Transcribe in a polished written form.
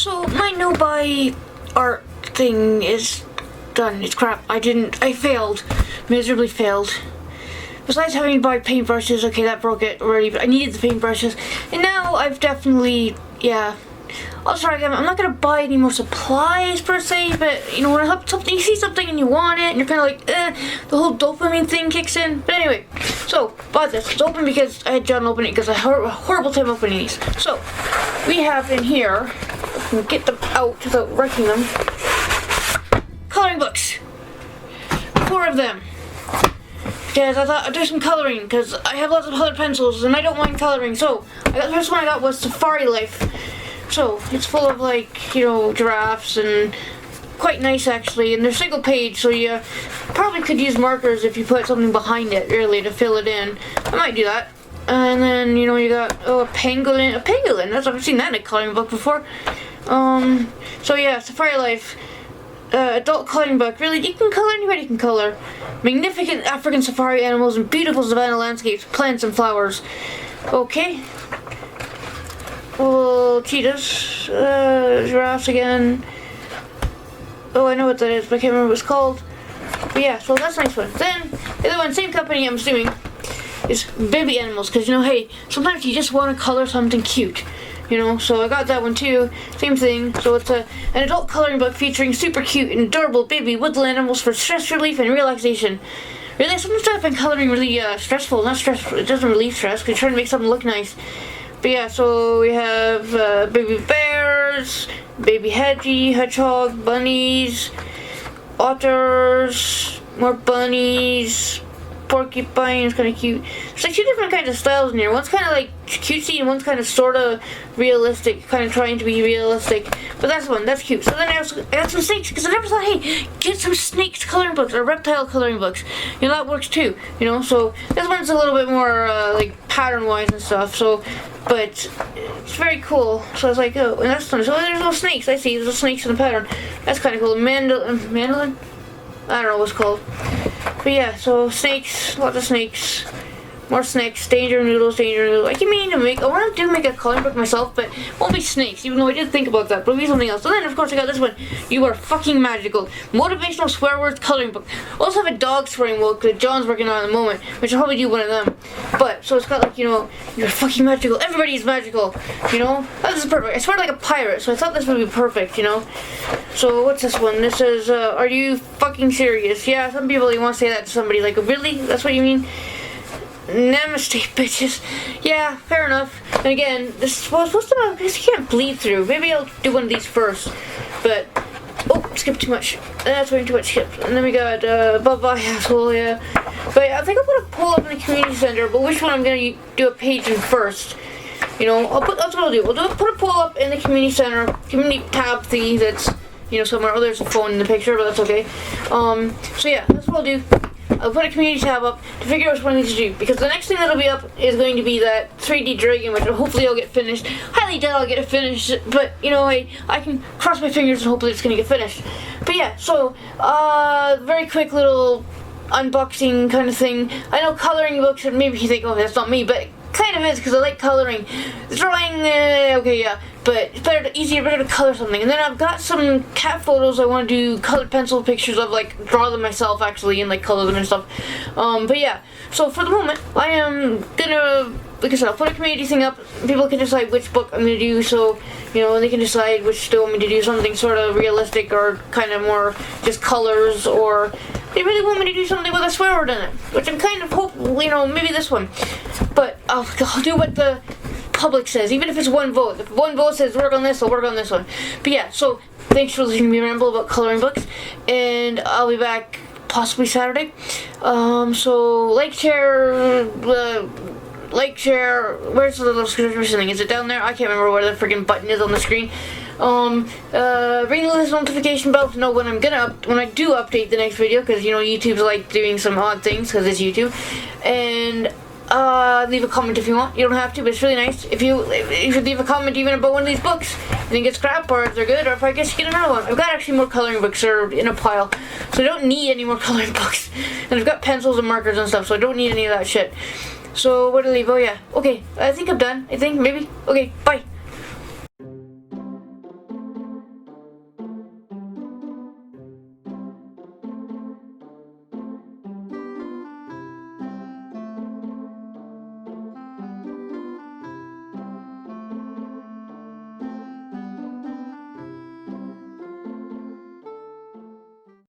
So my no-buy art thing is done. It's crap. I failed. Miserably failed. Besides having to buy paintbrushes, okay, that broke it already, but I needed the paintbrushes. And now I've definitely, yeah. I'll try again. I'm not gonna buy any more supplies per se, but you know, when you see something and you want it, and you're kind of like, the whole dopamine thing kicks in. But anyway, so bought this. It's open because I had John open it because I had a horrible time opening these. So we have in here, I can get them out without wrecking them. Coloring books. 4 of them. Because I thought I'd do some coloring because I have lots of colored pencils and I don't mind coloring. So the first one I got was Safari Life. So it's full of like, you know, giraffes and quite nice actually, and they're single page, so you probably could use markers if you put something behind it really to fill it in. I might do that. And then, you know, you got a pangolin. I've seen that in a coloring book before. So yeah, Safari Life, adult coloring book. Really, you can color, anybody can color. Magnificent African safari animals and beautiful savanna landscapes, plants and flowers. Okay. Well, cheetahs, giraffes again. Oh, I know what that is, but I can't remember what it's called. But yeah, so that's a nice one. Then, the other one, same company, I'm assuming, is baby animals. Because, you know, hey, sometimes you just want to color something cute. You know, so I got that one too. Same thing. So it's an adult coloring book featuring super cute and adorable baby woodland animals for stress relief and relaxation. Really, sometimes I've been coloring really stressful. Not stressful. It doesn't relieve stress because you're trying to make something look nice. But yeah, so we have baby bears, baby hedgehog, bunnies, otters, more bunnies, porcupines, kind of cute. There's like 2 different kinds of styles in here. One's kind of like cutesy and one's kind of sort of realistic, kind of trying to be realistic. But that's one, that's cute. So then I got some snakes because I never thought, hey, get some snakes coloring books or reptile coloring books. You know, that works too. You know, so this one's a little bit more like pattern wise and stuff. So, but it's very cool. So I was like, oh, and that's fun. So there's no snakes. I see there's no snakes in the pattern. That's kind of cool. Mandolin? I don't know what it's called. But yeah, so snakes, lots of snakes, more snakes, danger noodles. I want to make a coloring book myself, but it won't be snakes, even though I did think about that, but it'll be something else. And then, of course, I got this one, You Are Fucking Magical, motivational swear words coloring book. I also have a dog swearing book that John's working on at the moment, which I'll probably do one of them. But, so it's got like, you know, you're fucking magical, everybody's magical, you know? This is perfect. I swear like a pirate, so I thought this would be perfect, you know? So, what's this one? This is, are you fucking serious? Yeah, some people, you want to say that to somebody, like, really? That's what you mean? Namaste, bitches. Yeah, fair enough. And again, this is supposed to, because you can't bleed through. Maybe I'll do one of these first. But, oh, skip too much. That's way too much skip. And then we got, bye-bye, asshole, yeah. But I think I'll put a poll up in the community center, but which one I'm going to do a page in first. You know, that's what I'll do. Put a poll up in the community center, community tab thingy that's, you know, somewhere. Oh, there's a phone in the picture, but that's okay. So yeah, that's what I'll do. I'll put a community tab up to figure out which one I need to do, because the next thing that'll be up is going to be that 3D dragon, which hopefully I'll get finished. Highly doubt I'll get it finished, but you know, I can cross my fingers and hopefully it's gonna get finished. But yeah, so very quick little unboxing kind of thing. I know coloring books, and maybe you think, oh, that's not me, but it kind of is because I like coloring. Drawing, okay, yeah, but it's better to color something. And then I've got some cat photos I want to do colored pencil pictures of, like draw them myself actually and like color them and stuff. But yeah, so for the moment I am gonna, like I said, I'll put a community thing up. People can decide which book I'm gonna do, so you know, they can decide which they want me to do, something sort of realistic or kind of more just colors, or they really want me to do something with a swear word in it, which I'm kind of hoping, you know, maybe this one. But I'll do what the public says, even if it's one vote. If one vote says work on this, I'll work on this one. But yeah, so thanks for listening to me ramble about coloring books, and I'll be back possibly Saturday. So like, share, where's the little subscription thing? Is it down there? I can't remember where the freaking button is on the screen. Ring the notification bell to know when when I do update the next video, because you know, YouTube's like doing some odd things because it's YouTube. And leave a comment if you want. You don't have to, but it's really nice if you leave a comment even about one of these books. You think it's crap, or if they're good, or if I guess you get another one. I've got actually more coloring books are in a pile, so I don't need any more coloring books. And I've got pencils and markers and stuff, so I don't need any of that shit. So what do I leave? Oh yeah, okay, I think I'm done. I think maybe. Okay, bye.